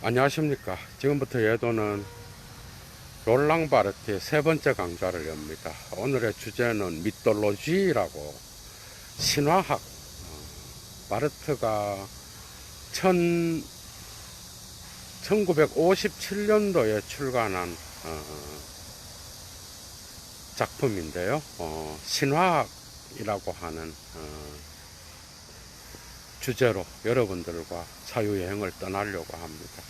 안녕하십니까. 지금부터 예도는 롤랑바르트의 세 번째 강좌를 엽니다. 오늘의 주제는 미톨로지라고 신화학. 바르트가 1957년도에 출간한 작품인데요. 신화학이라고 하는 주제로 여러분들과 자유여행을 떠나려고 합니다.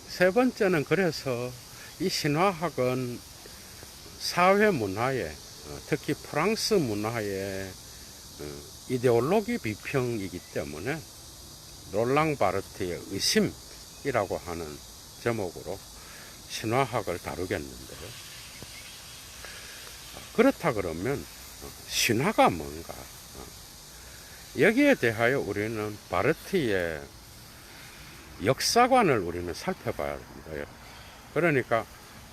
세 번째는 그래서 이 신화학은 사회 문화에, 특히 프랑스 문화의 이데올로기 비평이기 때문에 롤랑 바르트의 의심이라고 하는 제목으로 신화학을 다루겠는데요. 그렇다 그러면 신화가 뭔가? 여기에 대하여 우리는 바르트의 역사관을 우리는 살펴봐야 합니다. 그러니까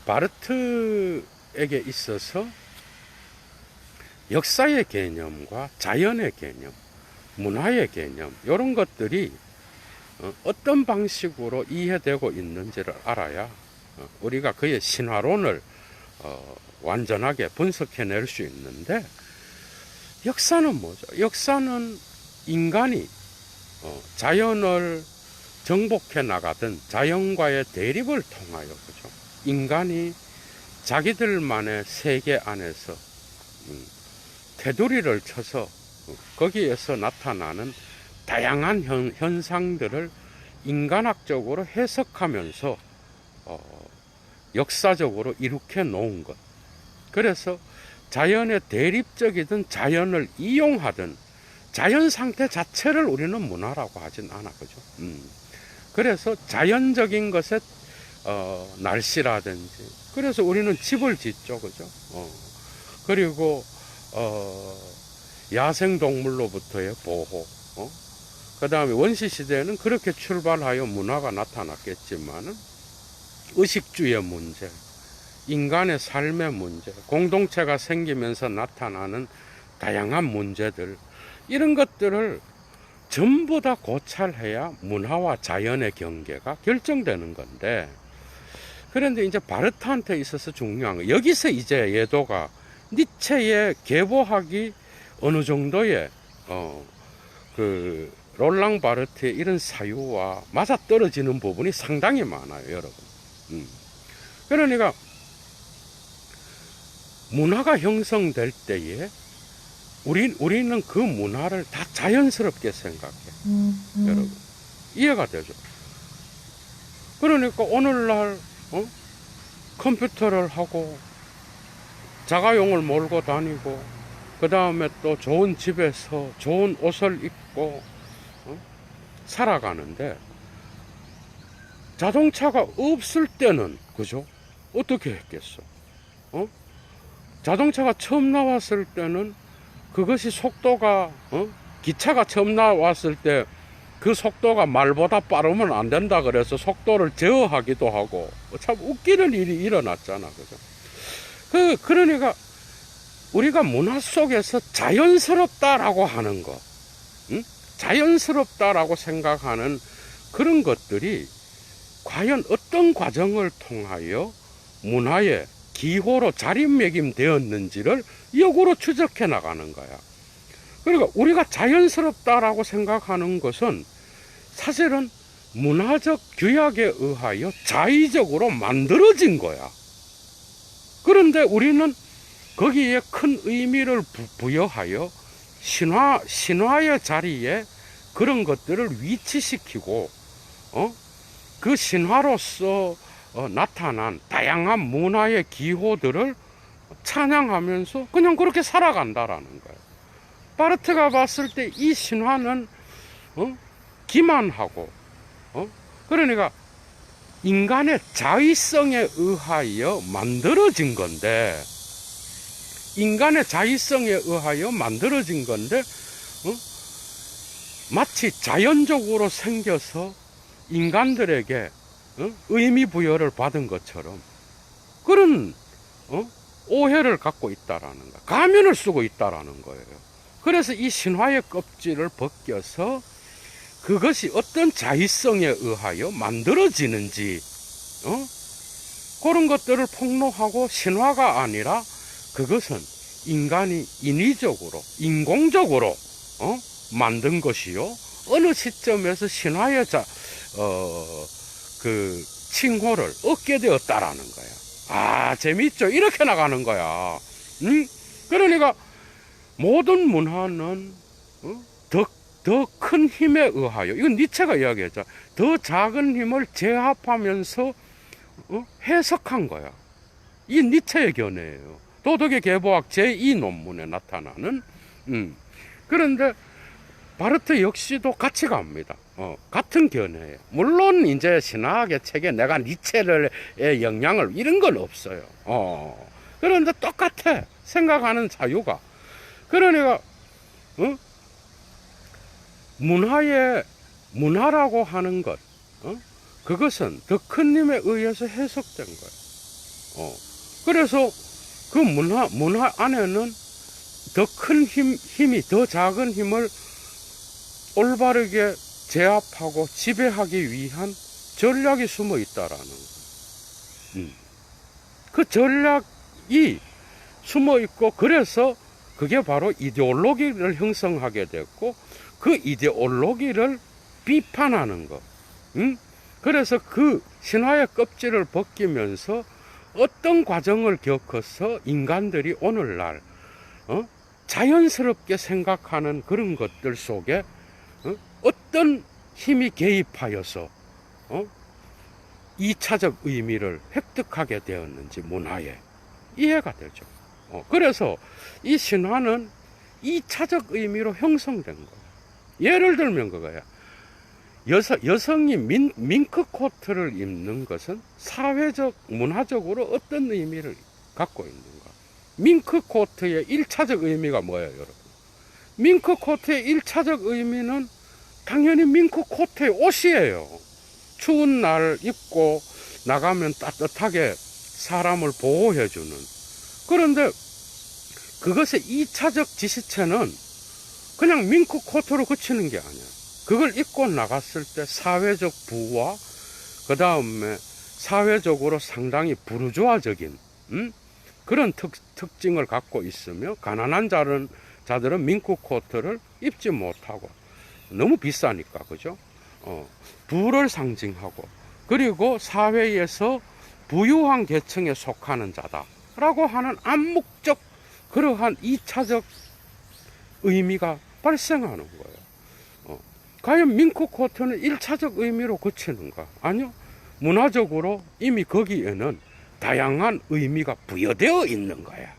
바르트에게 있어서 역사의 개념과 자연의 개념, 문화의 개념, 이런 것들이 어떤 방식으로 이해되고 있는지를 알아야 우리가 그의 신화론을 완전하게 분석해낼 수 있는데, 역사는 뭐죠? 역사는 인간이 자연을 정복해 나가던 자연과의 대립을 통하여, 그죠? 인간이 자기들만의 세계 안에서 테두리를 쳐서 거기에서 나타나는 다양한 현상들을 인간학적으로 해석하면서 역사적으로 이룩해 놓은 것. 그래서 자연의 대립적이든 자연을 이용하든 자연 상태 자체를 우리는 문화라고 하진 않아, 그죠? 그래서 자연적인 것에 날씨라든지, 그래서 우리는 집을 짓죠, 그죠? 그리고 야생 동물로부터의 보호, 그 다음에 원시 시대에는 그렇게 출발하여 문화가 나타났겠지만은 의식주의 문제, 인간의 삶의 문제, 공동체가 생기면서 나타나는 다양한 문제들, 이런 것들을 전부 다 고찰해야 문화와 자연의 경계가 결정되는 건데, 그런데 이제 바르트한테 있어서 중요한 거, 여기서 이제 예도가 니체의 계보학이 어느 정도의 그 롤랑 바르트의 이런 사유와 맞아떨어지는 부분이 상당히 많아요, 여러분. 그러니까 문화가 형성될 때에 우리는 그 문화를 다 자연스럽게 생각해. 여러분, 이해가 되죠? 그러니까 오늘날 컴퓨터를 하고 자가용을 몰고 다니고, 그 다음에 또 좋은 집에서 좋은 옷을 입고 살아가는데, 자동차가 없을 때는, 그죠? 어떻게 했겠어? 자동차가 처음 나왔을 때는 그것이 속도가, 기차가 처음 나왔을 때 그 속도가 말보다 빠르면 안 된다 그래서 속도를 제어하기도 하고, 참 웃기는 일이 일어났잖아, 그죠? 그러니까 우리가 문화 속에서 자연스럽다라고 하는 거, 자연스럽다라고 생각하는 그런 것들이 과연 어떤 과정을 통하여 문화의 기호로 자리매김되었는지를 역으로 추적해 나가는 거야. 그러니까 우리가 자연스럽다라고 생각하는 것은 사실은 문화적 규약에 의하여 자의적으로 만들어진 거야. 그런데 우리는 거기에 큰 의미를 부여하여 신화의 자리에 그런 것들을 위치시키고, 그 신화로서 나타난 다양한 문화의 기호들을 찬양하면서 그냥 그렇게 살아간다라는 거예요. 바르트가 봤을 때 이 신화는 기만하고, 그러니까 인간의 자의성에 의하여 만들어진 건데, 마치 자연적으로 생겨서 인간들에게 의미 부여를 받은 것처럼 그런 오해를 갖고 있다라는 거, 가면을 쓰고 있다라는 거예요. 그래서 이 신화의 껍질을 벗겨서 그것이 어떤 자의성에 의하여 만들어지는지, 그런 것들을 폭로하고 신화가 아니라 그것은 인간이 인위적으로, 인공적으로, 만든 것이요. 어느 시점에서 신화의 그 칭호를 얻게 되었다라는 거야. 아, 재밌죠? 이렇게 나가는 거야. 그러니까 모든 문화는 더 큰 힘에 의하여, 이건 니체가 이야기했죠. 더 작은 힘을 제압하면서 해석한 거야. 이 니체의 견해예요. 도덕의 계보학 제2 논문에 나타나는. 그런데 바르트 역시도 같이 갑니다. 같은 견해예요. 물론 이제 신화학의 책에 내가 니체의 영향을 이런 건 없어요. 그런데 똑같아. 생각하는 자유가. 그러니까 문화라고 하는 것, 그것은 더 큰 힘에 의해서 해석된 거예요. 그래서 그 문화 안에는 더 큰 힘이, 더 작은 힘을 올바르게 제압하고 지배하기 위한 전략이 숨어 있다라는 거예요. 그 전략이 숨어 있고, 그래서 그게 바로 이데올로기를 형성하게 됐고, 그 이데올로기를 비판하는 것. 그래서 그 신화의 껍질을 벗기면서 어떤 과정을 겪어서 인간들이 오늘날 자연스럽게 생각하는 그런 것들 속에 어떤 힘이 개입하여서 2차적 의미를 획득하게 되었는지 문화에 이해가 되죠. 그래서 이 신화는 2차적 의미로 형성된 거예요. 예를 들면 그거야. 여성이 밍크 코트를 입는 것은 사회적, 문화적으로 어떤 의미를 갖고 있는가? 밍크 코트의 1차적 의미가 뭐예요, 여러분? 밍크 코트의 1차적 의미는 당연히 밍크 코트의 옷이에요. 추운 날 입고 나가면 따뜻하게 사람을 보호해주는. 그런데 그것의 2차적 지시체는 그냥 밍크 코트로 그치는 게 아니야. 그걸 입고 나갔을 때 사회적 부와 그 다음에 사회적으로 상당히 부르주아적인 그런 특징을 갖고 있으며, 가난한 자들은 밍크 코트를 입지 못하고 너무 비싸니까, 그죠? 부를 상징하고, 그리고 사회에서 부유한 계층에 속하는 자다라고 하는 암묵적 그러한 2차적 의미가 발생하는 거예요. 과연 밍크 코트는 1차적 의미로 그치는가? 아니요. 문화적으로 이미 거기에는 다양한 의미가 부여되어 있는 거야.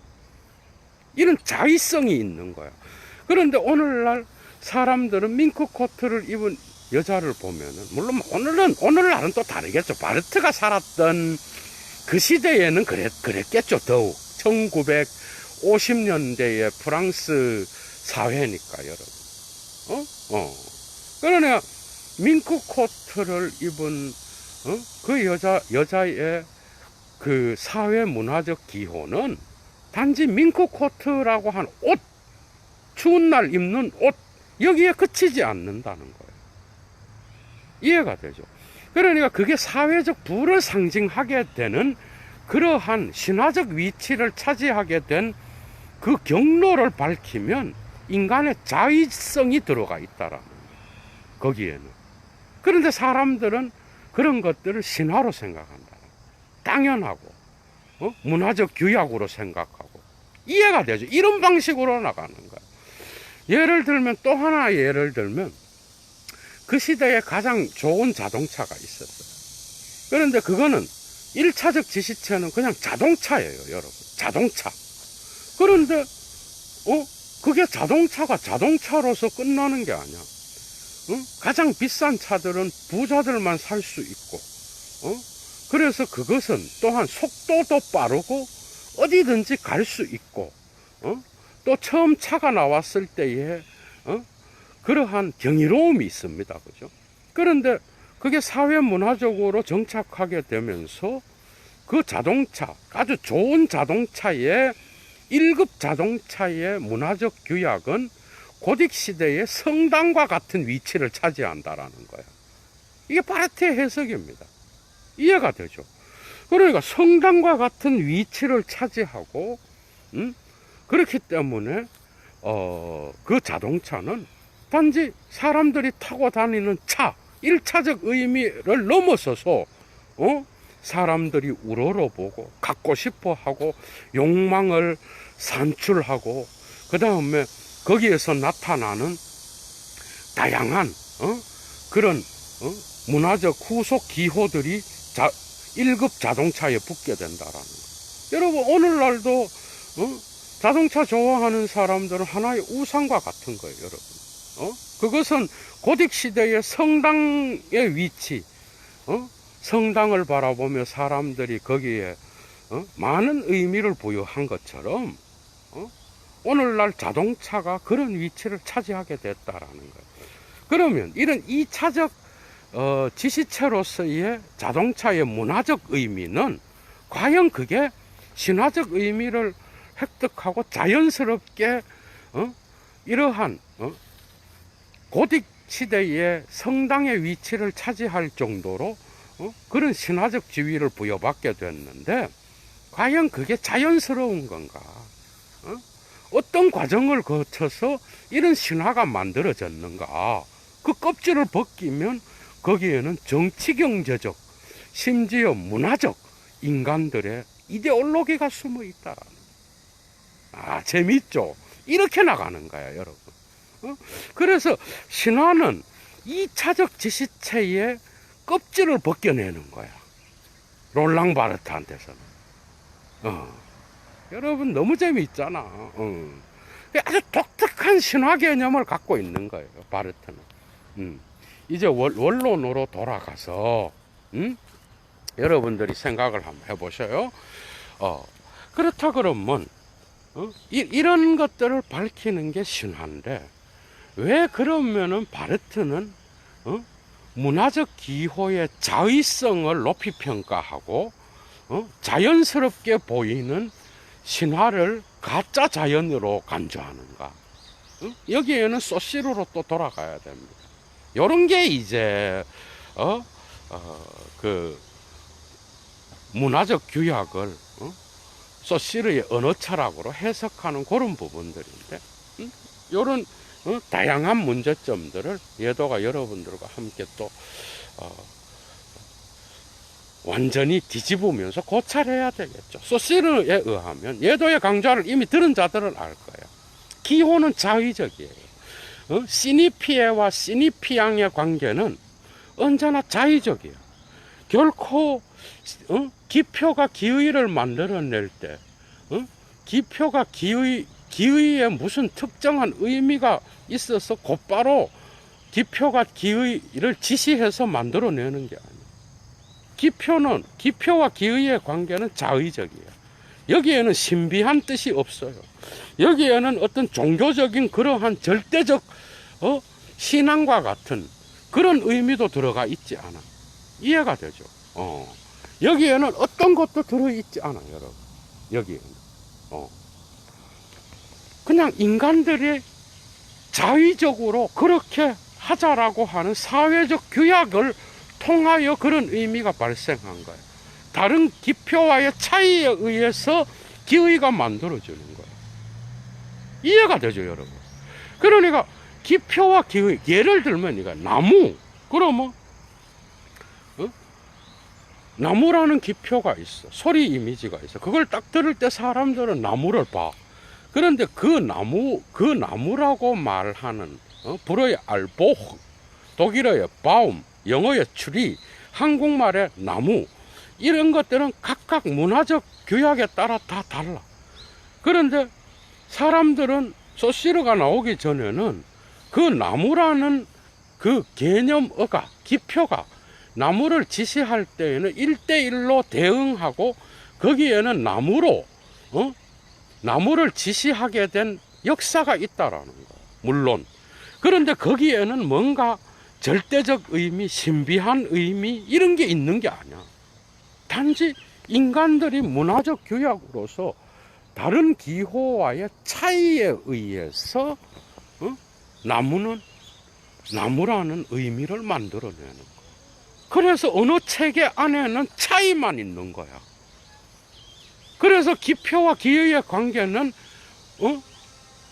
이런 자의성이 있는 거야. 그런데 오늘날 사람들은 밍크 코트를 입은 여자를 보면은, 물론 오늘날은 또 다르겠죠. 바르트가 살았던 그 시대에는 그랬겠죠. 더욱 1950년대의 프랑스 사회니까, 여러분. 그러니까 밍크 코트를 입은 그 여자의 그 사회 문화적 기호는 단지 밍크 코트라고 한 옷, 추운 날 입는 옷, 여기에 그치지 않는다는 거예요. 이해가 되죠? 그러니까 그게 사회적 부를 상징하게 되는 그러한 신화적 위치를 차지하게 된 그 경로를 밝히면 인간의 자의성이 들어가 있다라는 거예요. 거기에는. 그런데 사람들은 그런 것들을 신화로 생각한다. 당연하고 문화적 규약으로 생각하고. 이해가 되죠? 이런 방식으로 나가는 거예요. 예를 들면, 또 하나 예를 들면, 그 시대에 가장 좋은 자동차가 있었어요. 그런데 그거는 1차적 지시체는 그냥 자동차예요, 여러분. 자동차. 그런데 그게 자동차가 자동차로서 끝나는 게 아니야. 가장 비싼 차들은 부자들만 살 수 있고, 그래서 그것은 또한 속도도 빠르고 어디든지 갈 수 있고, 또 처음 차가 나왔을 때에 그러한 경이로움이 있습니다. 그죠? 그런데 그게 사회 문화적으로 정착하게 되면서 그 자동차, 아주 좋은 자동차의 1급 자동차의 문화적 규약은 고딕 시대의 성당과 같은 위치를 차지한다라는 거야. 이게 바르트의 해석입니다. 이해가 되죠? 그러니까 성당과 같은 위치를 차지하고, 그렇기 때문에 그 자동차는 단지 사람들이 타고 다니는 차, 1차적 의미를 넘어서서 사람들이 우러러보고 갖고 싶어 하고 욕망을 산출하고, 그 다음에 거기에서 나타나는 다양한 그런 문화적 후속 기호들이 1급 자동차에 붙게 된다라는 거. 여러분, 오늘날도 자동차 좋아하는 사람들은 하나의 우상과 같은 거예요, 여러분. 그것은 고딕 시대의 성당의 위치, 성당을 바라보며 사람들이 거기에 많은 의미를 부여한 것처럼 오늘날 자동차가 그런 위치를 차지하게 됐다라는 거예요. 그러면 이런 2차적 지시체로서의 자동차의 문화적 의미는 과연 그게 신화적 의미를 획득하고 자연스럽게 이러한 고딕 시대의 성당의 위치를 차지할 정도로 그런 신화적 지위를 부여받게 됐는데, 과연 그게 자연스러운 건가? 어떤 과정을 거쳐서 이런 신화가 만들어졌는가? 그 껍질을 벗기면 거기에는 정치 경제적, 심지어 문화적 인간들의 이데올로기가 숨어 있다. 재밌죠? 이렇게 나가는 거야, 여러분. 그래서 신화는 2차적 지시체의 껍질을 벗겨내는 거야. 롤랑 바르트한테서는. 여러분, 너무 재미있잖아. 아주 독특한 신화 개념을 갖고 있는 거예요, 바르트는. 이제 원론으로 돌아가서 여러분들이 생각을 한번 해보셔요. 그렇다 그러면 이런 것들을 밝히는 게 신화인데, 왜 그러면은 바르트는 문화적 기호의 자의성을 높이 평가하고 자연스럽게 보이는 신화를 가짜 자연으로 간주하는가? 여기에는 소시르로 또 돌아가야 됩니다. 요런 게 이제 그 문화적 규약을 소시르의 언어 철학으로 해석하는 그런 부분들인데, 요런 다양한 문제점들을 예도가 여러분들과 함께 또 완전히 뒤집으면서 고찰해야 되겠죠. 소시르에 의하면, 예도의 강좌를 이미 들은 자들은 알 거예요. 기호는 자의적이에요. 시니피에와 시니피앙의 관계는 언제나 자의적이에요. 결코 기표가 기의를 만들어낼 때 기표가 기의에 무슨 특정한 의미가 있어서 곧바로 기표가 기의를 지시해서 만들어내는 게 아니에요. 기표와 기의의 관계는 자의적이에요. 여기에는 신비한 뜻이 없어요. 여기에는 어떤 종교적인 그러한 절대적 신앙과 같은 그런 의미도 들어가 있지 않아. 이해가 되죠? 여기에는 어떤 것도 들어있지 않아요, 여러분. 여기에는. 그냥 인간들이 자의적으로 그렇게 하자라고 하는 사회적 규약을 통하여 그런 의미가 발생한 거예요. 다른 기표와의 차이에 의해서 기의가 만들어지는 거예요. 이해가 되죠, 여러분? 그러니까 기표와 기의, 예를 들면 이거 나무, 그러면 나무라는 기표가 있어. 소리 이미지가 있어. 그걸 딱 들을 때 사람들은 나무를 봐. 그런데 그 나무라고 말하는 불어의 알보흐, 독일어의 바움, 영어의 트리, 한국말의 나무, 이런 것들은 각각 문화적 규약에 따라 다 달라. 그런데 사람들은 소시르가 나오기 전에는 그 나무라는 그 개념어가, 기표가 나무를 지시할 때에는 1대1로 대응하고 거기에는 나무를 지시하게 된 역사가 있다라는 거예요. 물론. 그런데 거기에는 뭔가 절대적 의미, 신비한 의미 이런 게 있는 게 아니야. 단지 인간들이 문화적 규약으로서 다른 기호와의 차이에 의해서 나무는 나무라는 의미를 만들어내는 거야. 그래서 어느 체계 안에는 차이만 있는 거야. 그래서 기표와 기의의 관계는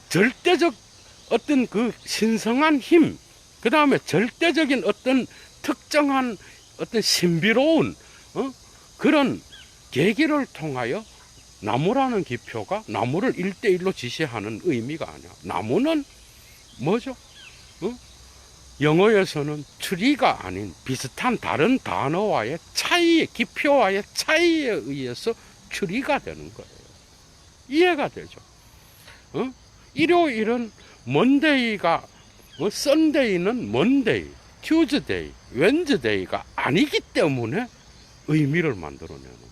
절대적 어떤 그 신성한 힘, 그 다음에 절대적인 어떤 특정한 어떤 신비로운 그런 계기를 통하여 나무라는 기표가 나무를 1대1로 지시하는 의미가 아니야. 나무는 뭐죠? 영어에서는 트리가 아닌 비슷한 다른 단어와의 차이, 기표와의 차이에 의해서 트리가 되는 거예요. 이해가 되죠? 일요일은 먼데이가 썬데이는 먼데이, 튜즈데이, 웬즈데이가 아니기 때문에 의미를 만들어내는 거예요.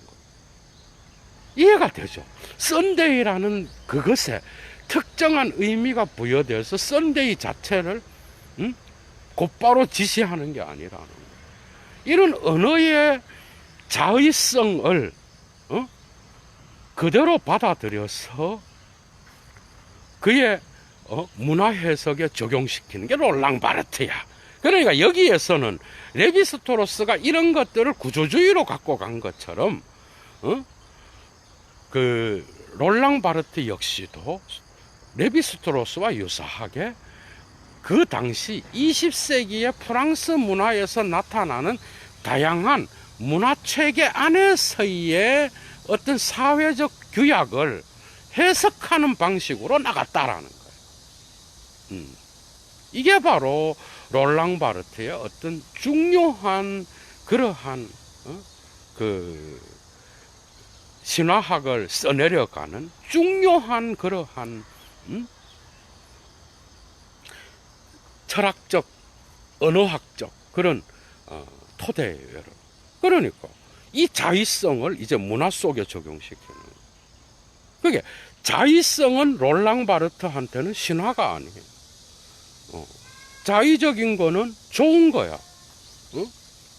이해가 되죠? 썬데이라는 그것에 특정한 의미가 부여돼서 썬데이 자체를 곧바로 지시하는 게 아니라는 거예요. 이런 언어의 자의성을 그대로 받아들여서 그의 문화 해석에 적용시키는 게 롤랑 바르트야. 그러니까 여기에서는 레비스토로스가 이런 것들을 구조주의로 갖고 간 것처럼 그 롤랑 바르트 역시도 레비스토로스와 유사하게 그 당시 20세기의 프랑스 문화에서 나타나는 다양한 문화 체계 안에서의 어떤 사회적 규약을 해석하는 방식으로 나갔다라는 거예요. 이게 바로 롤랑 바르트의 어떤 중요한 그러한 그 신화학을 써내려가는 중요한 그러한 철학적, 언어학적 그런 토대예요, 여러분. 그러니까 이 자의성을 이제 문화 속에 적용시키는 거예요. 그게 자의성은 롤랑 바르트한테는 신화가 아니에요. 자의적인 거는 좋은 거야.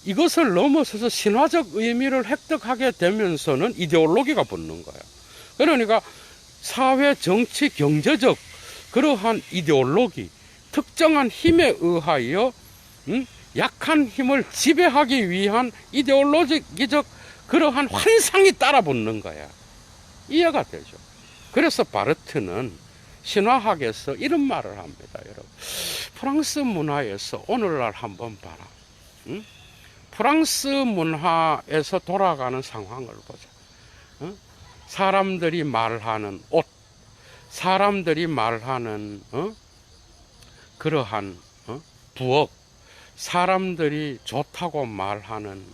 이것을 넘어서서 신화적 의미를 획득하게 되면서는 이데올로기가 붙는 거야. 그러니까 사회, 정치, 경제적 그러한 이데올로기, 특정한 힘에 의하여 약한 힘을 지배하기 위한 이데올로기적 그러한 환상이 따라붙는 거야. 이해가 되죠? 그래서 바르트는 신화학에서 이런 말을 합니다, 여러분. 프랑스 문화에서 오늘날 한번 봐라. 프랑스 문화에서 돌아가는 상황을 보자. 사람들이 말하는 옷, 사람들이 말하는 그러한 부엌, 사람들이 좋다고 말하는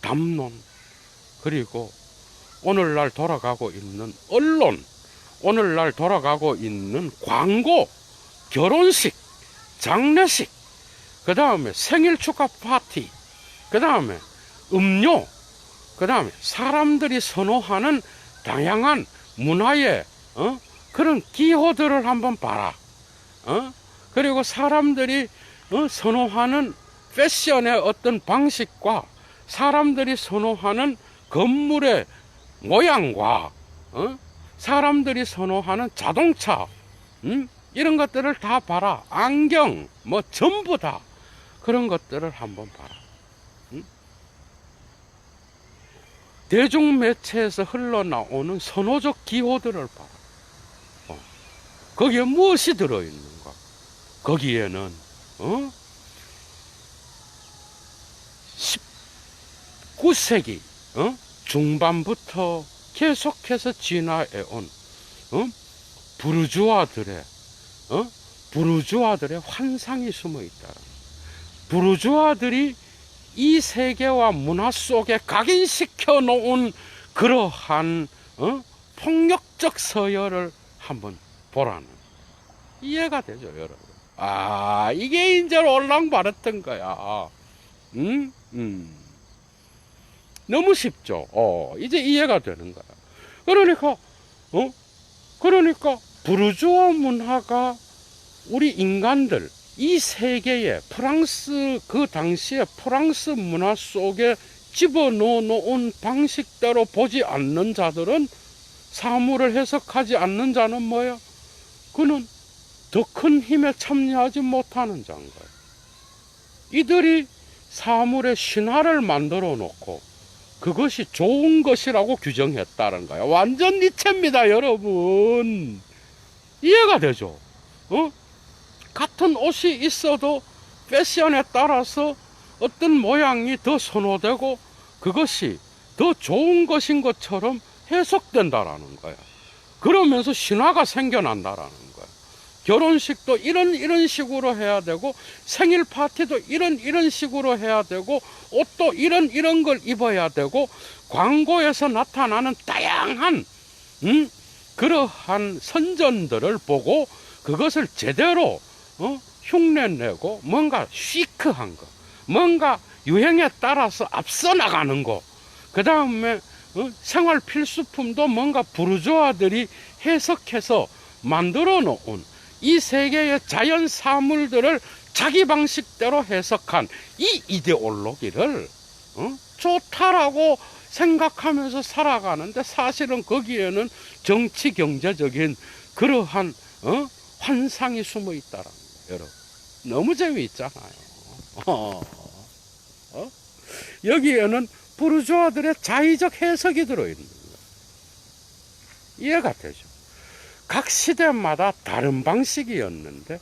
담론, 그리고 오늘날 돌아가고 있는 언론, 오늘날 돌아가고 있는 광고, 결혼식, 장례식, 그 다음에 생일 축하 파티, 그 다음에 음료, 그 다음에 사람들이 선호하는 다양한 문화의 그런 기호들을 한번 봐라. 그리고 사람들이 선호하는 패션의 어떤 방식과 사람들이 선호하는 건물의 모양과 사람들이 선호하는 자동차, 이런 것들을 다 봐라. 안경, 뭐 전부 다 그런 것들을 한번 봐라. 대중매체에서 흘러나오는 선호적 기호들을 봐라. 거기에 무엇이 들어있는가? 거기에는 19세기 중반부터 계속해서 진화해온 부르주아들의 환상이 숨어 있다. 부르주아들이 이 세계와 문화 속에 각인시켜 놓은 그러한 폭력적 서열을 한번 보라는, 이해가 되죠, 여러분? 아, 이게 이제 롤랑 바르트인 거야. 너무 쉽죠? 이제 이해가 되는 거야. 그러니까 부르주아 문화가 우리 인간들, 이 세계에 프랑스, 그 당시에 프랑스 문화 속에 집어넣어 놓은 방식대로 보지 않는 자들은, 사물을 해석하지 않는 자는 뭐야? 그는 더 큰 힘에 참여하지 못하는 자인 거예요. 이들이 사물의 신화를 만들어 놓고 그것이 좋은 것이라고 규정했다는 거야. 완전 니체입니다, 여러분. 이해가 되죠? 같은 옷이 있어도 패션에 따라서 어떤 모양이 더 선호되고 그것이 더 좋은 것인 것처럼 해석된다라는 거야. 그러면서 신화가 생겨난다라는 거야. 결혼식도 이런 식으로 해야 되고, 생일 파티도 이런 식으로 해야 되고, 옷도 이런 걸 입어야 되고, 광고에서 나타나는 다양한 그러한 선전들을 보고 그것을 제대로 흉내내고 뭔가 시크한 거, 뭔가 유행에 따라서 앞서 나가는 거, 그 다음에 생활 필수품도 뭔가 부르주아들이 해석해서 만들어 놓은 이 세계의 자연 사물들을 자기 방식대로 해석한 이 이데올로기를 좋다라고 생각하면서 살아가는데, 사실은 거기에는 정치 경제적인 그러한 환상이 숨어 있다라는 거예요. 여러분, 너무 재미있잖아요. 여기에는 부르주아들의 자의적 해석이 들어있는 거예요. 이해가 되죠? 각 시대마다 다른 방식이었는데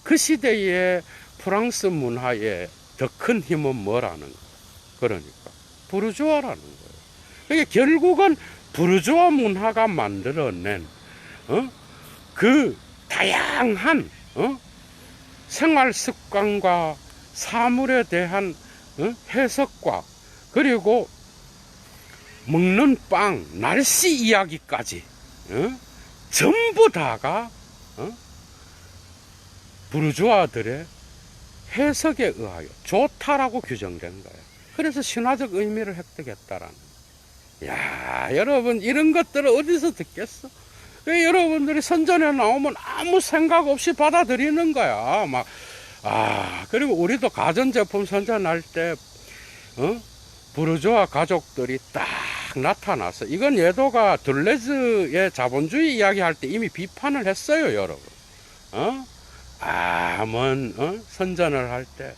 그 시대의 프랑스 문화의 더 큰 힘은 뭐라는 거예요? 그러니까 부르주아라는 거예요. 그러니까 결국은 부르주아 문화가 만들어낸 그 다양한 생활 습관과 사물에 대한 해석과, 그리고 먹는 빵, 날씨 이야기까지 전부 다가 부르주아들의 해석에 의하여 좋다라고 규정된 거예요. 그래서 신화적 의미를 획득했다라는. 야, 여러분, 이런 것들을 어디서 듣겠어? 여러분들이 선전에 나오면 아무 생각 없이 받아들이는 거야. 그리고 우리도 가전제품 선전할 때 부르주아 가족들이 딱 나타나서, 이건 예도가 들레즈의 자본주의 이야기할 때 이미 비판을 했어요, 여러분. 선전을 할 때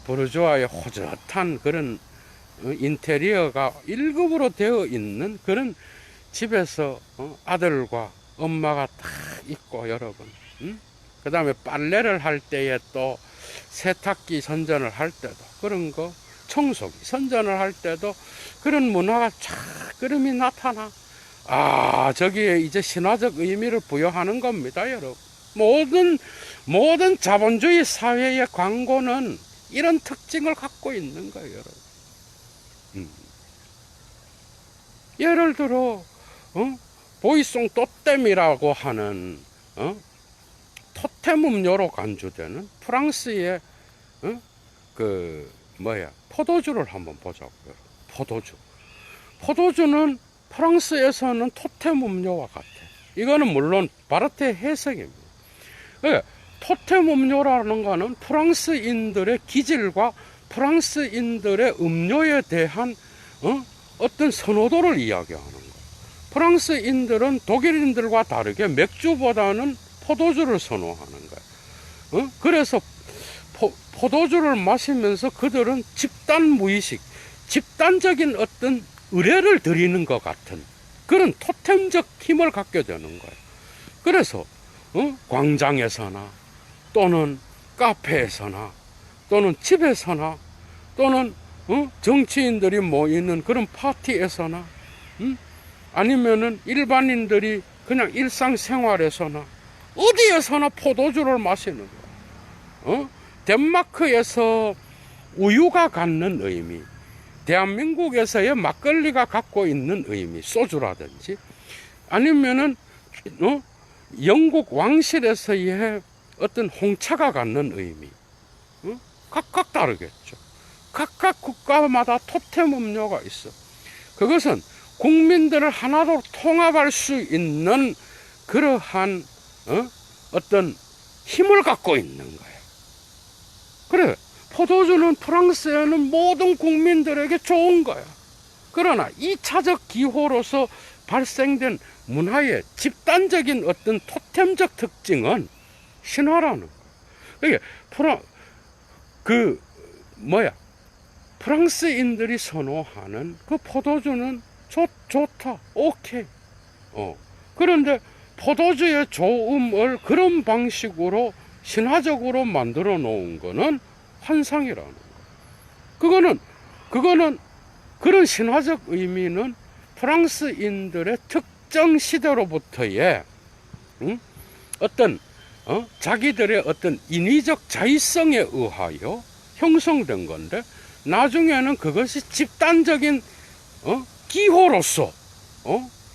부르주아의 호젓한 그런 인테리어가 1급으로 되어 있는 그런 집에서 아들과 엄마가 딱 있고, 여러분, 그 다음에 빨래를 할 때에 또 세탁기 선전을 할 때도 그런 거, 청소기 선전을 할 때도 그런 문화가 쫙 그림이 나타나. 저기에 이제 신화적 의미를 부여하는 겁니다, 여러분. 모든 자본주의 사회의 광고는 이런 특징을 갖고 있는 거예요, 여러분. 예를 들어 보이송 또땜이라고 하는 토템 음료로 간주되는 프랑스의 포도주를 한번 보자고요. 포도주는 프랑스에서는 토템 음료와 같아. 이거는 물론 바르테의 해석입니다. 토템 음료라는 거는 프랑스인들의 기질과 프랑스인들의 음료에 대한 어떤 선호도를 이야기하는 거예요. 프랑스인들은 독일인들과 다르게 맥주보다는 포도주를 선호하는 거예요. 그래서 포도주를 마시면서 그들은 집단 무의식, 집단적인 어떤 의뢰를 드리는 것 같은 그런 토템적 힘을 갖게 되는 거예요. 그래서 광장에서나 또는 카페에서나 또는 집에서나 또는 정치인들이 모이는 그런 파티에서나 아니면은 일반인들이 그냥 일상생활에서나 어디에서나 포도주를 마시는 거예요. 덴마크에서 우유가 갖는 의미, 대한민국에서의 막걸리가 갖고 있는 의미, 소주라든지, 아니면은 영국 왕실에서의 어떤 홍차가 갖는 의미, 각각 다르겠죠. 각각 국가마다 토템 음료가 있어. 그것은 국민들을 하나로 통합할 수 있는 그러한 어떤 힘을 갖고 있는 거예요. 그래, 포도주는 프랑스에는 모든 국민들에게 좋은 거야. 그러나 2차적 기호로서 발생된 문화의 집단적인 어떤 토템적 특징은 신화라는 거야. 그게 프랑스인들이 선호하는 그 포도주는 좋다. 오케이. 그런데 포도주의 좋음을 그런 방식으로 신화적으로 만들어 놓은 거는 환상이라는 거야. 그거는 그런 신화적 의미는 프랑스인들의 특정 시대로부터의 어떤 자기들의 어떤 인위적 자의성에 의하여 형성된 건데, 나중에는 그것이 집단적인 기호로서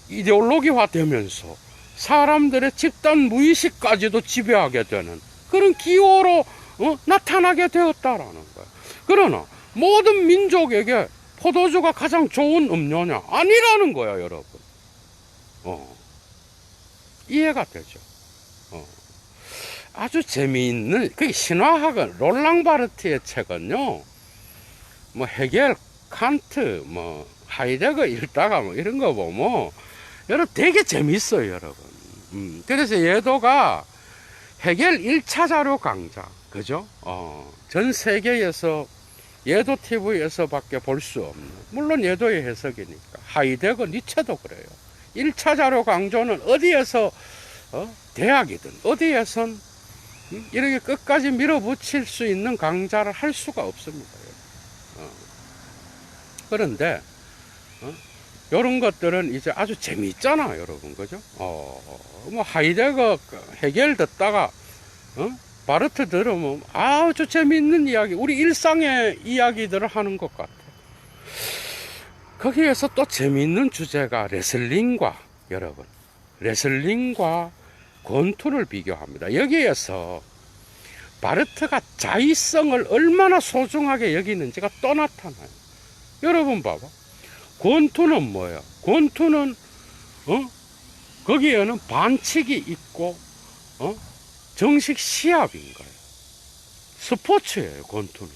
이데올로기화 되면서 사람들의 집단 무의식까지도 지배하게 되는 그런 기호로 나타나게 되었다라는 거야. 그러나 모든 민족에게 포도주가 가장 좋은 음료냐? 아니라는 거야, 여러분. 이해가 되죠. 아주 재미있는, 그 신화학은, 롤랑 바르트의 책은요, 뭐 헤겔, 칸트, 뭐 하이데거 읽다가 뭐 이런 거 보면 여러분 되게 재밌어요, 여러분. 그래서 얘도가 헤겔 1차 자료 강좌, 그죠? 전 세계에서 예도 TV에서밖에 볼 수 없는, 물론 예도의 해석이니까. 하이데거, 니체도 그래요. 1차 자료 강조는 어디에서 대학이든 어디에선 이렇게 끝까지 밀어붙일 수 있는 강좌를 할 수가 없습니다. 그런데 이런 것들은 이제 아주 재미있잖아, 여러분. 그죠? 뭐 하이데거, 헤겔 듣다가 바르트 들으면 아주 재미있는 이야기, 우리 일상의 이야기들을 하는 것 같아. 거기에서 또 재미있는 주제가 레슬링과, 여러분, 레슬링과 권투를 비교합니다. 여기에서 바르트가 자의성을 얼마나 소중하게 여기는지가 또 나타나요. 여러분 봐봐. 권투는 뭐야? 권투는 거기에는 반칙이 있고 정식 시합인 거예요. 스포츠예요, 권투는.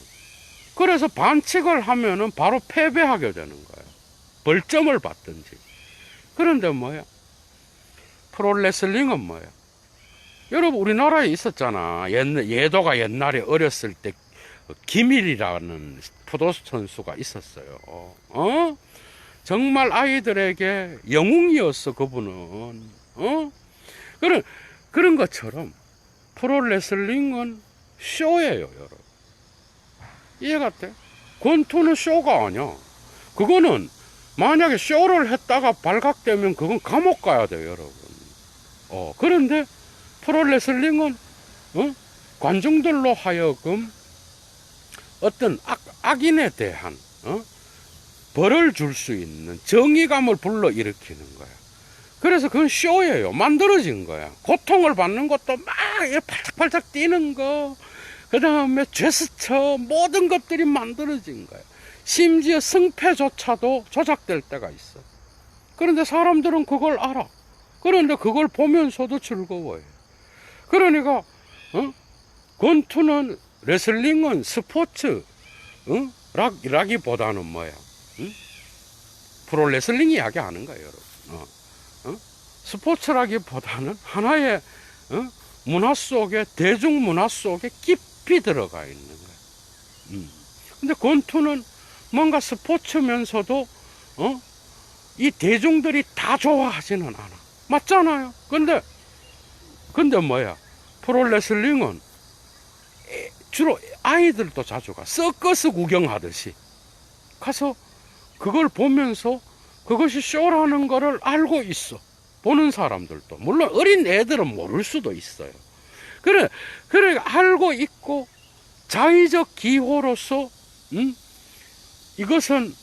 그래서 반칙을 하면은 바로 패배하게 되는 거예요. 벌점을 받든지. 그런데 뭐야? 프로레슬링은 뭐야? 여러분, 우리나라에 있었잖아. 예도가 옛날에 어렸을 때 김일이라는 포도수 선수가 있었어요. 정말 아이들에게 영웅이었어, 그분은. 그런 것처럼 프로레슬링은 쇼예요, 여러분. 이해가 돼? 권투는 쇼가 아니야. 그거는 만약에 쇼를 했다가 발각되면 그건 감옥 가야 돼요, 여러분. 그런데 프로레슬링은 관중들로 하여금 어떤 악인에 대한 벌을 줄 수 있는 정의감을 불러일으키는 거야. 그래서 그건 쇼예요. 만들어진 거야. 고통을 받는 것도 막 팔짝팔짝 뛰는 거, 그 다음에 제스처, 모든 것들이 만들어진 거야. 심지어 승패조차도 조작될 때가 있어. 그런데 사람들은 그걸 알아. 그런데 그걸 보면서도 즐거워해. 그러니까 권투는, 레슬링은 스포츠 라기보다는 뭐야? 프로레슬링 이야기 하는 거예요, 여러분. 스포츠라기보다는 하나의 문화 속에, 대중문화 속에 깊이 들어가 있는 거예요. 근데 권투는 뭔가 스포츠면서도 이 대중들이 다 좋아하지는 않아. 맞잖아요. 근데 뭐야? 프로레슬링은 주로 아이들도 자주 가. 서커스 구경하듯이 가서 그걸 보면서 그것이 쇼라는 거를 알고 있어. 보는 사람들도. 물론 어린 애들은 모를 수도 있어요. 그래 알고 있고, 자의적 기호로서 이것은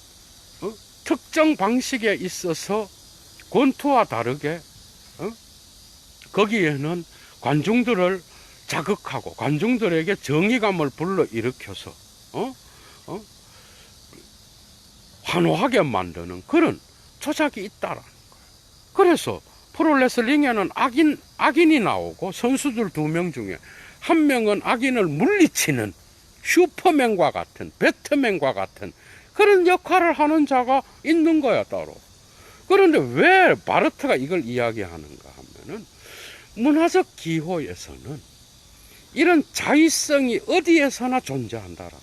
특정 방식에 있어서 권투와 다르게 거기에는 관중들을 자극하고 관중들에게 정의감을 불러일으켜서 환호하게 만드는 그런 조작이 있다라는 거예요. 그래서 프로레슬링에는 악인이 나오고, 선수들 2명 중에 1명은 악인을 물리치는 슈퍼맨과 같은, 배트맨과 같은 그런 역할을 하는 자가 있는 거야, 따로. 그런데 왜 바르트가 이걸 이야기하는가 하면은, 문화적 기호에서는 이런 자의성이 어디에서나 존재한다라는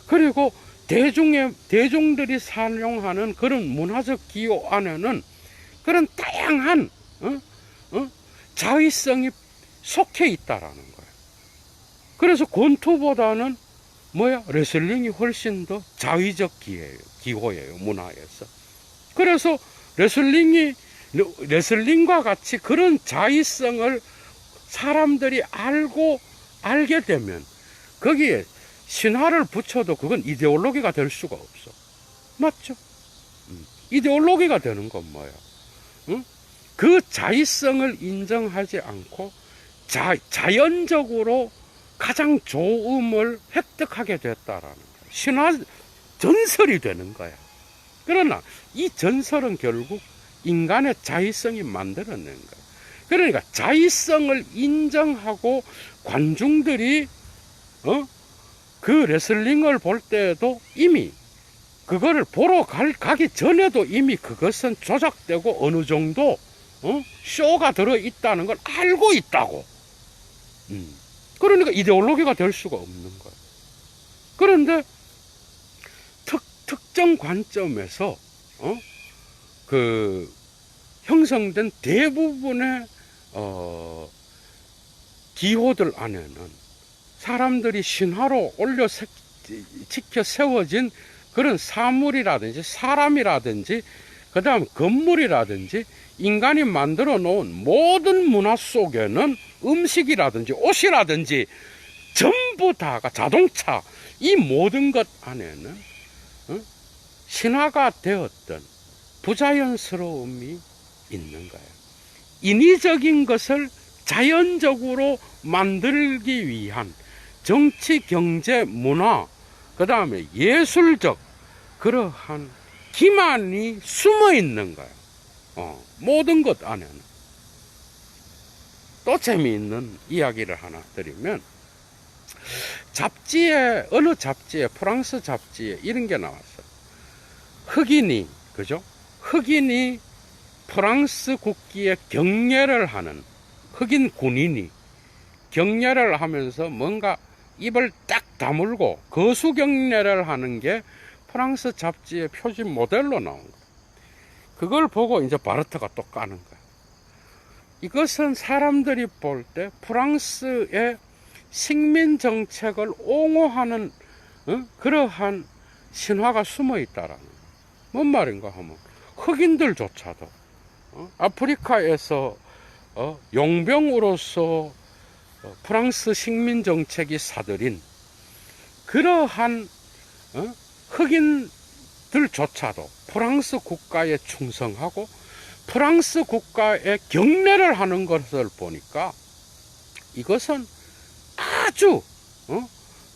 그리고 대중들이 사용하는 그런 문화적 기호 안에는 그런 다양한 자의성이 속해 있다라는 거예요. 그래서 권투보다는 레슬링이 훨씬 더 자의적 기호예요, 문화에서. 그래서 레슬링과 같이 그런 자의성을 사람들이 알게 되면 거기에 신화를 붙여도 그건 이데올로기가 될 수가 없어. 맞죠? 이데올로기가 되는 건 뭐야? 그 자의성을 인정하지 않고 자연적으로 가장 좋음을 획득하게 됐다라는 거야. 신화 전설이 되는 거야. 그러나 이 전설은 결국 인간의 자의성이 만들어낸 거야. 그러니까 자의성을 인정하고 관중들이 그 레슬링을 볼 때에도 이미 그거를 보러 가기 전에도 이미 그것은 조작되고 어느 정도 쇼가 들어있다는 걸 알고 있다고. 그러니까 이데올로기가 될 수가 없는 거예요. 그런데 특정 관점에서 그 형성된 대부분의 기호들 안에는 사람들이 신화로 지켜 세워진 그런 사물이라든지 사람이라든지 그 다음 건물이라든지 인간이 만들어 놓은 모든 문화 속에는 음식이라든지 옷이라든지 전부 다가 자동차 이 모든 것 안에는 신화가 되었던 부자연스러움이 있는 거예요. 인위적인 것을 자연적으로 만들기 위한 정치, 경제, 문화, 그 다음에 예술적 그러한 기만이 숨어 있는 거예요. 모든 것 안에는. 또 재미있는 이야기를 하나 드리면, 어느 잡지에, 프랑스 잡지에 이런 게 나왔어요. 흑인이, 그죠? 흑인이 프랑스 국기에 경례를 하는 흑인 군인이 경례를 하면서 뭔가 입을 딱 다물고 거수 경례를 하는 게 프랑스 잡지의 표지 모델로 나온 거예요. 그걸 보고 이제 바르트가 또 까는 거예요. 이것은 사람들이 볼 때 프랑스의 식민 정책을 옹호하는 그러한 신화가 숨어 있다라는 거예요. 뭔 말인가 하면 흑인들조차도 아프리카에서 용병으로서 프랑스 식민 정책이 사들인 그러한 흑인들조차도 프랑스 국가에 충성하고 프랑스 국가에 경례를 하는 것을 보니까 이것은 아주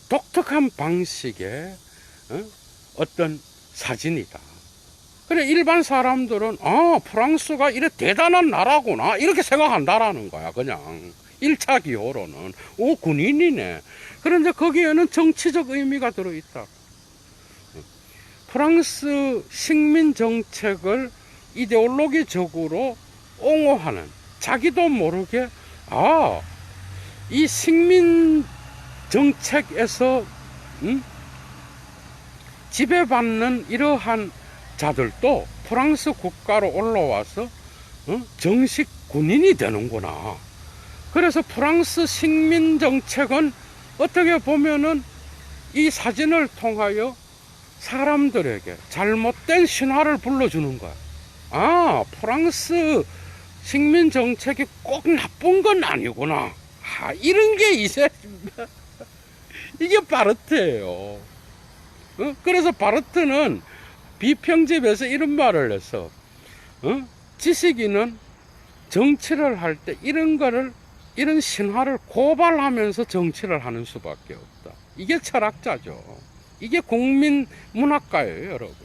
독특한 방식의 어떤 사진이다. 그래 일반 사람들은 프랑스가 이래 대단한 나라구나 이렇게 생각한다라는 거야. 그냥 1차 기호로는 군인이네. 그런데 거기에는 정치적 의미가 들어있다. 프랑스 식민 정책을 이데올로기적으로 옹호하는, 자기도 모르게 이 식민 정책에서 지배받는 이러한 자들도 프랑스 국가로 올라와서 정식 군인이 되는구나. 그래서 프랑스 식민 정책은 어떻게 보면은 이 사진을 통하여 사람들에게 잘못된 신화를 불러주는 거야. 프랑스 식민 정책이 꼭 나쁜 건 아니구나. 이런 게 이게 바르트예요. 그래서 바르트는 비평집에서 이런 말을 해서 지식인은 정치를 할 때 이런 신화를 고발하면서 정치를 하는 수밖에 없다. 이게 철학자죠. 이게 국민 문학가예요, 여러분.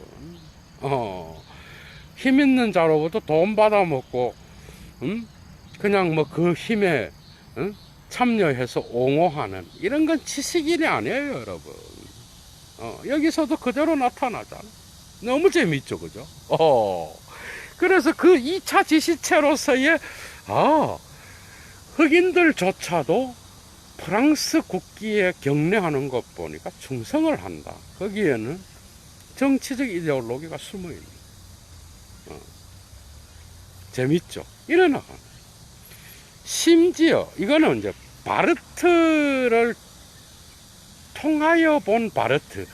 힘 있는 자로부터 돈 받아먹고 그냥 그 힘에 참여해서 옹호하는 이런 건 지식인이 아니에요, 여러분. 여기서도 그대로 나타나잖아. 너무 재밌죠, 그죠? 그래서 그 2차 지시체로서의 흑인들조차도 프랑스 국기에 경례하는 것 보니까 충성을 한다. 거기에는 정치적 이데올로기가 숨어있는. 재밌죠? 일어나가는. 심지어 이거는 이제 바르트를 통하여 본 바르트.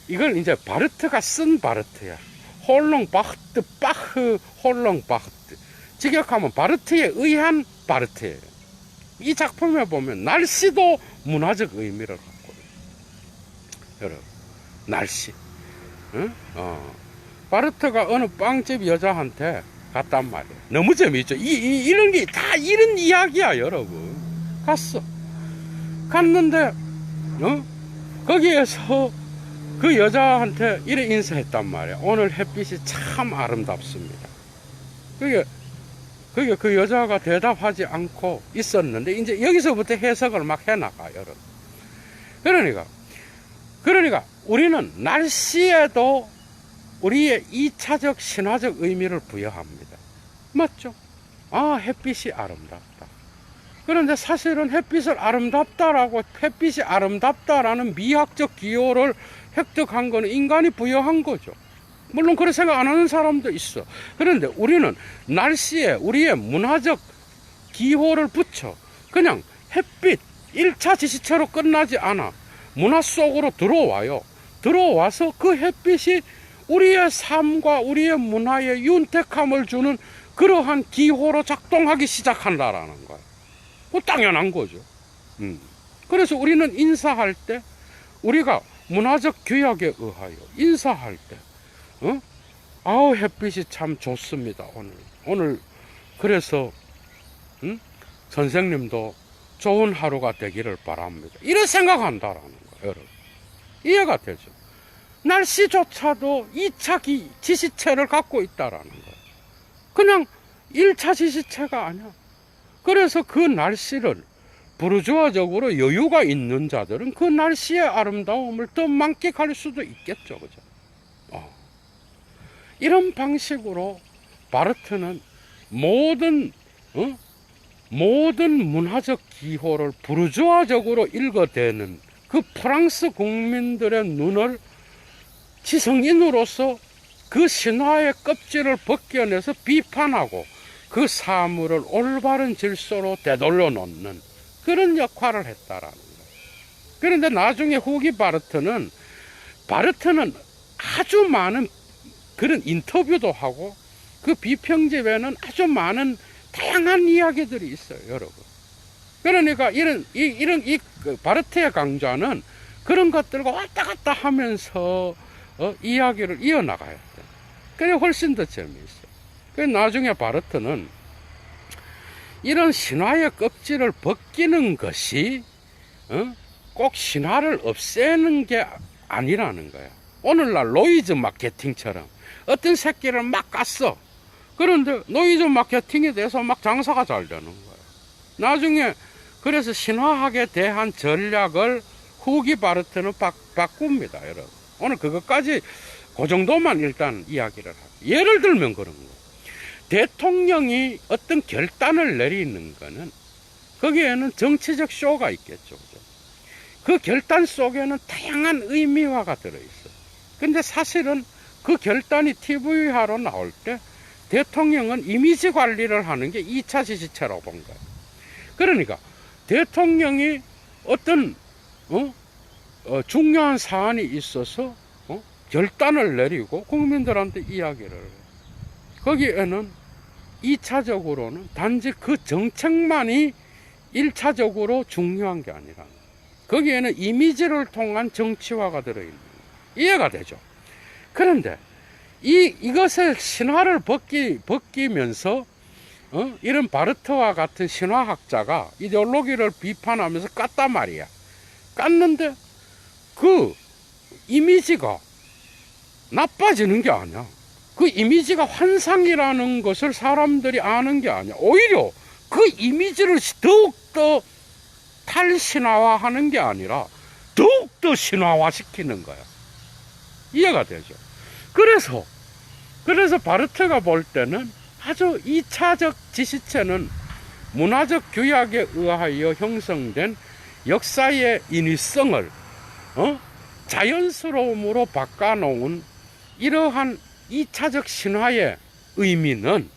이걸 이제 바르트가 쓴 바르트야. 홀롱바흐트, 바흐, 홀롱바흐트. 직역하면 바르트에 의한 바르트예요. 이 작품에 보면 날씨도 문화적 의미를 갖고 있어요. 여러분, 날씨. 응? 바르트가 어느 빵집 여자한테 갔단 말이에요. 너무 재미있죠? 이런 게 다 이런 이야기야, 여러분. 갔어. 갔는데, 거기에서 그 여자한테 이래 인사했단 말이에요. 오늘 햇빛이 참 아름답습니다. 그게 그 여자가 대답하지 않고 있었는데, 이제 여기서부터 해석을 막 해나가, 여러분. 그러니까, 우리는 날씨에도 우리의 2차적 신화적 의미를 부여합니다. 맞죠? 햇빛이 아름답다. 그런데 사실은 햇빛이 아름답다라는 미학적 기호를 획득한 거는 인간이 부여한 거죠. 물론 그렇게 생각 안 하는 사람도 있어. 그런데 우리는 날씨에 우리의 문화적 기호를 붙여 그냥 햇빛 1차 지시체로 끝나지 않아. 문화 속으로 들어와요. 들어와서 그 햇빛이 우리의 삶과 우리의 문화에 윤택함을 주는 그러한 기호로 작동하기 시작한다라는 거예요. 당연한 거죠. 그래서 우리는 인사할 때 우리가 문화적 규약에 의하여 인사할 때 햇빛이 참 좋습니다. 오늘 그래서 선생님도 좋은 하루가 되기를 바랍니다. 이런 생각한다라는 거예요. 여러분, 이해가 되죠? 날씨조차도 2차 지시체를 갖고 있다라는 거예요. 그냥 1차 지시체가 아니야. 그래서 그 날씨를 부르주아적으로 여유가 있는 자들은 그 날씨의 아름다움을 더 만끽할 수도 있겠죠. 그죠? 이런 방식으로 바르트는 모든 문화적 기호를 부르주아적으로 읽어대는 그 프랑스 국민들의 눈을 지성인으로서 그 신화의 껍질을 벗겨내서 비판하고 그 사물을 올바른 질서로 되돌려 놓는 그런 역할을 했다라는 거예요. 그런데 나중에 후기 바르트는 아주 많은 그런 인터뷰도 하고 그 비평집에는 아주 많은 다양한 이야기들이 있어요, 여러분. 그러니까 이 바르트의 강좌는 그런 것들과 왔다 갔다 하면서 이야기를 이어나가야 돼. 그래 훨씬 더 재미있어. 그래서 나중에 바르트는 이런 신화의 껍질을 벗기는 것이 꼭 신화를 없애는 게 아니라는 거야. 오늘날 노이즈 마케팅처럼 어떤 새끼를 막 깠어. 그런데 노이즈 마케팅에 대해서 막 장사가 잘 되는 거야. 나중에 그래서 신화학에 대한 전략을 후기 바르트는 바꿉니다, 여러분. 오늘 그것까지 그 정도만 일단 이야기를 하고. 예를 들면 그런 거. 대통령이 어떤 결단을 내리는 거는 거기에는 정치적 쇼가 있겠죠. 그죠? 그 결단 속에는 다양한 의미화가 들어있어. 근데 사실은 그 결단이 TV화로 나올 때 대통령은 이미지 관리를 하는 게 2차 지시체라고 본 거예요. 그러니까 대통령이 어떤 중요한 사안이 있어서 결단을 내리고 국민들한테 이야기를 해요. 거기에는 2차적으로는 단지 그 정책만이 1차적으로 중요한 게 아니라 거기에는 이미지를 통한 정치화가 들어있는 거예요. 이해가 되죠? 그런데 이것의 신화를 벗기면서 이런 바르트와 같은 신화학자가 이데올로기를 비판하면서 깠단 말이야. 깠는데 그 이미지가 나빠지는 게 아니야. 그 이미지가 환상이라는 것을 사람들이 아는 게 아니야. 오히려 그 이미지를 더욱더 탈신화화하는 게 아니라 더욱더 신화화시키는 거야. 이해가 되죠? 그래서 바르트가 볼 때는 아주 2차적 지시체는 문화적 규약에 의하여 형성된 역사의 인위성을 자연스러움으로 바꿔놓은 이러한 2차적 신화의 의미는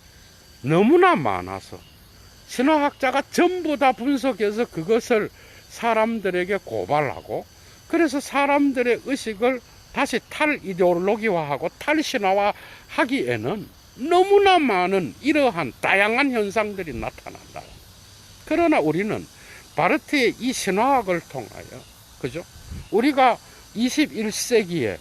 너무나 많아서 신화학자가 전부 다 분석해서 그것을 사람들에게 고발하고, 그래서 사람들의 의식을 다시 탈이데올로기화하고 탈신화화하기에는 너무나 많은 이러한 다양한 현상들이 나타난다. 그러나 우리는 바르트의 이 신화학을 통하여, 그죠? 우리가 21세기에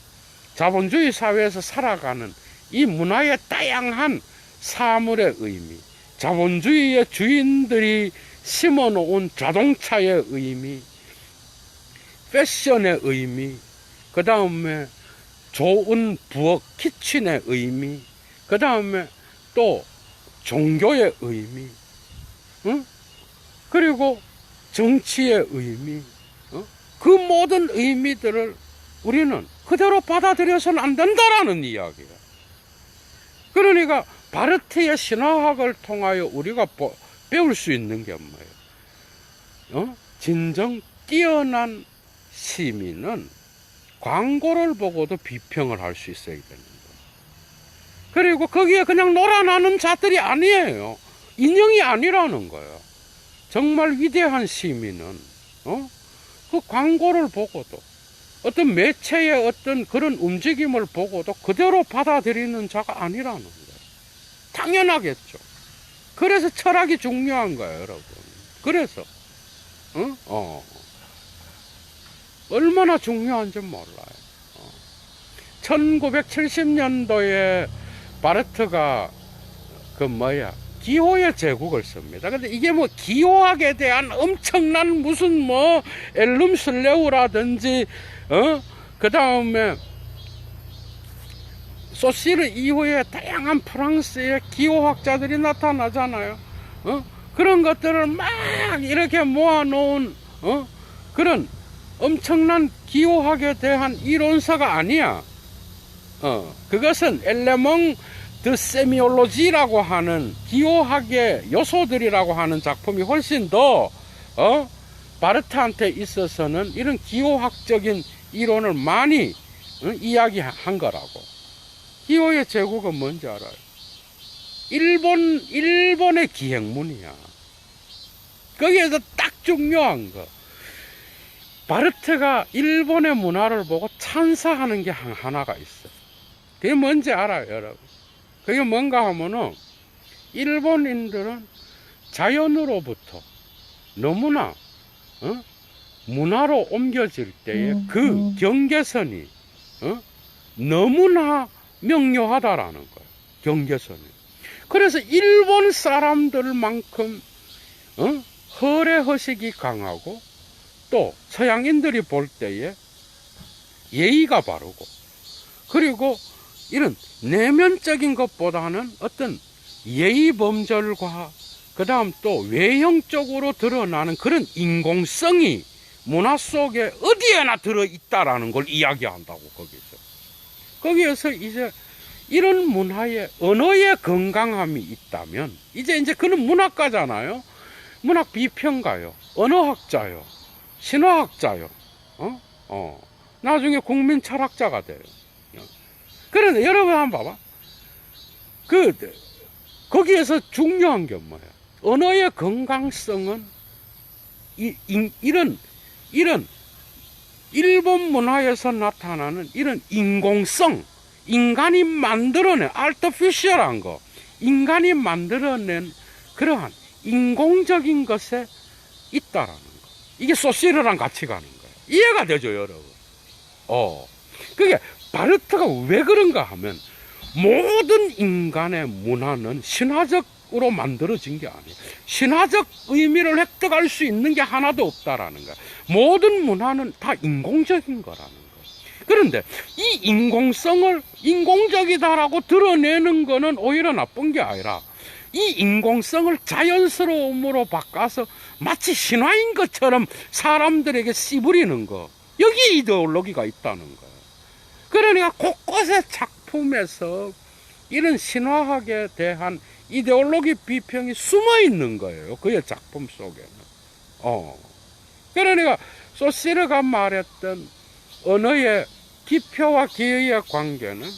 자본주의 사회에서 살아가는 이 문화의 다양한 사물의 의미, 자본주의의 주인들이 심어놓은 자동차의 의미, 패션의 의미, 그 다음에 좋은 부엌, 키친의 의미, 그 다음에 또 종교의 의미, 그리고 정치의 의미, 그 모든 의미들을 우리는 그대로 받아들여서는 안 된다라는 이야기야. 그러니까 바르트의 신화학을 통하여 우리가 배울 수 있는 게 뭐예요? 진정 뛰어난 시민은 광고를 보고도 비평을 할 수 있어야 되는 거예요. 그리고 거기에 그냥 놀아나는 자들이 아니에요. 인형이 아니라는 거예요. 정말 위대한 시민은 그 광고를 보고도 어떤 매체의 어떤 그런 움직임을 보고도 그대로 받아들이는 자가 아니라는 거예요. 당연하겠죠. 그래서 철학이 중요한 거예요, 여러분. 그래서 얼마나 중요한지 몰라요. 1970년도에 바르트가 기호의 제국을 씁니다. 근데 이게 기호학에 대한 엄청난 무슨 엘룸슬레우라든지 그 다음에 소시르 이후에 다양한 프랑스의 기호학자들이 나타나잖아요. 그런 것들을 막 이렇게 모아놓은 그런 엄청난 기호학에 대한 이론서가 아니야. 그것은 엘레몽 드 세미올로지라고 하는 기호학의 요소들이라고 하는 작품이 훨씬 더 바르트한테 있어서는 이런 기호학적인 이론을 많이 이야기한 거라고. 기호의 제국은 뭔지 알아요? 일본의 기행문이야. 거기에서 딱 중요한 거. 바르트가 일본의 문화를 보고 찬사하는 게 하나가 있어. 그게 뭔지 알아요, 여러분? 그게 뭔가 하면은, 일본인들은 자연으로부터 너무나, 문화로 옮겨질 때에 그 경계선이, 너무나 명료하다라는 거예요. 경계선이. 그래서 일본 사람들만큼 허례허식이 강하고 또 서양인들이 볼 때에 예의가 바르고, 그리고 이런 내면적인 것보다는 어떤 예의범절과 그 다음 또 외형적으로 드러나는 그런 인공성이 문화 속에 어디에나 들어있다라는 걸 이야기한다고. 거기에서 이제 이런 문화의 언어의 건강함이 있다면, 이제 그는 문학가잖아요. 문학 비평가요, 언어학자요, 신화학자요, 나중에 국민 철학자가 돼요. 그런데 여러분 한번 봐봐. 거기에서 중요한 게 뭐예요? 언어의 건강성은 이런 일본 문화에서 나타나는 이런 인공성, 인간이 만들어낸 아티피셜한 거, 인간이 만들어낸 그러한 인공적인 것에 있다라는 거. 이게 소시르랑 같이 가는 거예요. 이해가 되죠, 여러분? 그게 바르트가 왜 그런가 하면, 모든 인간의 문화는 신화적으로 만들어진 게 아니에요. 신화적 의미를 획득할 수 있는 게 하나도 없다라는 거예요. 모든 문화는 다 인공적인 거라는 거예요. 그런데 이 인공성을 인공적이다라고 드러내는 거는 오히려 나쁜 게 아니라, 이 인공성을 자연스러움으로 바꿔서 마치 신화인 것처럼 사람들에게 씨부리는 거, 여기에 이데올로기가 있다는 거예요. 그러니까 곳곳의 작품에서 이런 신화학에 대한 이데올로기 비평이 숨어 있는 거예요. 그의 작품 속에는. 그러니까 소시르가 말했던 언어의 기표와 기의의 관계는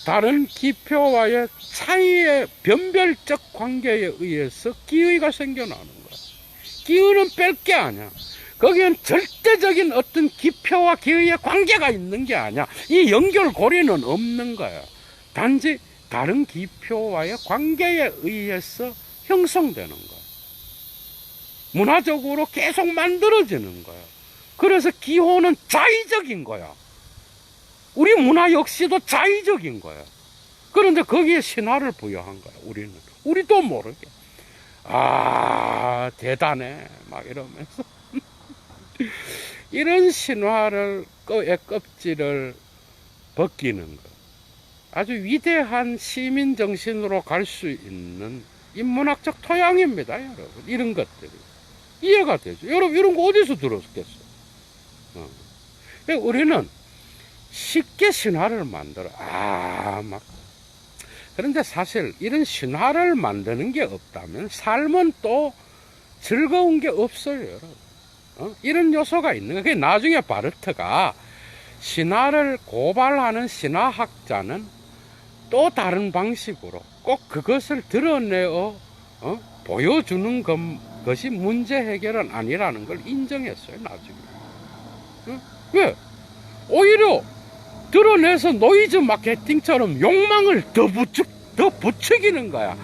다른 기표와의 차이의 변별적 관계에 의해서 기의가 생겨나는 거야. 기의는 뺄 게 아니야. 거기엔 절대적인 어떤 기표와 기의의 관계가 있는 게 아니야. 이 연결고리는 없는 거야. 단지 다른 기표와의 관계에 의해서 형성되는 거야. 문화적으로 계속 만들어지는 거야. 그래서 기호는 자의적인 거야. 우리 문화 역시도 자의적인 거야. 그런데 거기에 신화를 부여한 거야. 우리도 모르게. 대단해 막 이러면서 이런 신화를 껍질을 벗기는 것, 아주 위대한 시민 정신으로 갈 수 있는 인문학적 토양입니다, 여러분. 이런 것들이 이해가 되죠. 여러분, 이런 거 어디서 들었겠어? 우리는 쉽게 신화를 만들어. 그런데 사실 이런 신화를 만드는 게 없다면 삶은 또 즐거운 게 없어요, 여러분. 이런 요소가 있는 거예요. 나중에 바르트가 신화를 고발하는 신화학자는 또 다른 방식으로 꼭 그것을 드러내어 보여주는 것이 문제 해결은 아니라는 걸 인정했어요, 나중에. 왜? 오히려 드러내서 노이즈 마케팅처럼 욕망을 더 부추기는 거야.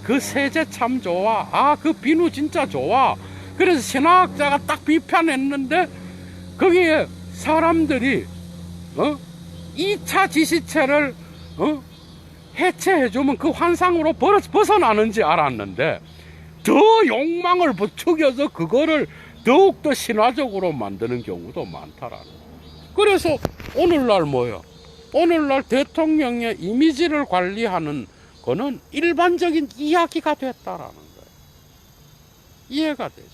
그 세제 참 좋아. 그 비누 진짜 좋아. 그래서 신화학자가 딱 비판했는데 거기에 사람들이 2차 지시체를 해체해주면 그 환상으로 벗어나는지 알았는데 더 욕망을 부추겨서 그거를 더욱더 신화적으로 만드는 경우도 많다라는 거예요. 그래서 오늘날 오늘날 대통령의 이미지를 관리하는 거는 일반적인 이야기가 됐다라는 거예요. 이해가 되죠.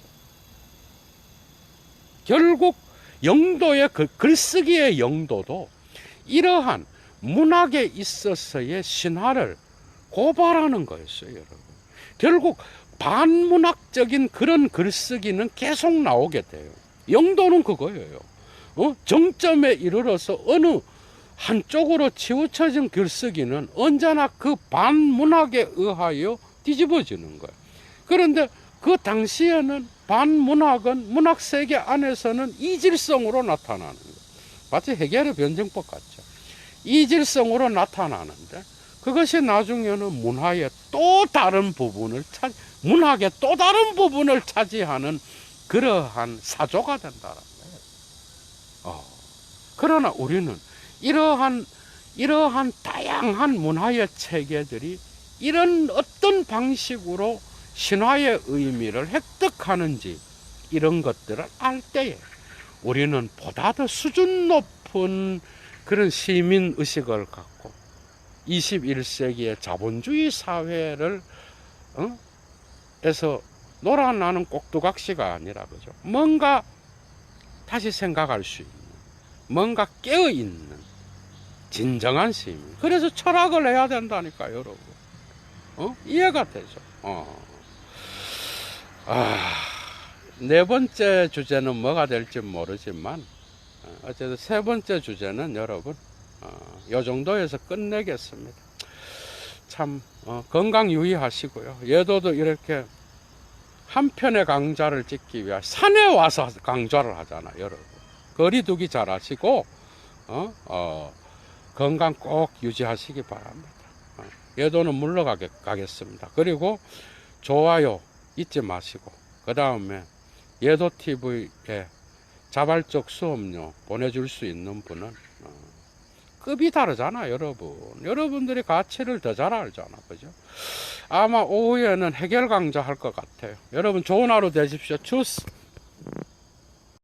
결국 영도의 글쓰기의 영도도 이러한 문학에 있어서의 신화를 고발하는 거였어요, 여러분. 결국 반문학적인 그런 글쓰기는 계속 나오게 돼요. 영도는 그거예요. 정점에 이르러서 어느 한쪽으로 치우쳐진 글쓰기는 언제나 그 반문학에 의하여 뒤집어지는 거예요. 그런데 그 당시에는 반문학은 문학세계 안에서는 이질성으로 나타나는 거예요. 마치 해겔의 변증법 같죠. 이질성으로 나타나는데 그것이 나중에는 문학의 또 다른 부분을 차지하는 그러한 사조가 된다는 거예요. 그러나 우리는 이러한 다양한 문화의 체계들이 이런 어떤 방식으로 신화의 의미를 획득하는지 이런 것들을 알 때에 우리는 보다 더 수준 높은 그런 시민의식을 갖고 21세기의 자본주의 사회를 에서 놀아나는 꼭두각시가 아니라, 그죠? 뭔가 다시 생각할 수 있는, 뭔가 깨어있는 진정한 시민. 그래서 철학을 해야 된다니까요, 여러분. 이해가 되죠? 네 번째 주제는 뭐가 될지 모르지만 어쨌든 세 번째 주제는 여러분 요 정도에서 끝내겠습니다. 참 건강 유의하시고요. 예도도 이렇게 한 편의 강좌를 찍기 위해 산에 와서 강좌를 하잖아, 여러분. 거리두기 잘 하시고 건강 꼭 유지하시기 바랍니다. 예도는 물러가겠습니다. 그리고 좋아요 잊지 마시고, 그 다음에 예도TV에 자발적 수업료 보내줄 수 있는 분은 급이 다르잖아, 여러분. 여러분들이 가치를 더 잘 알잖아, 그죠? 아마 오후에는 해결 강좌 할 것 같아요. 여러분 좋은 하루 되십시오. 주스.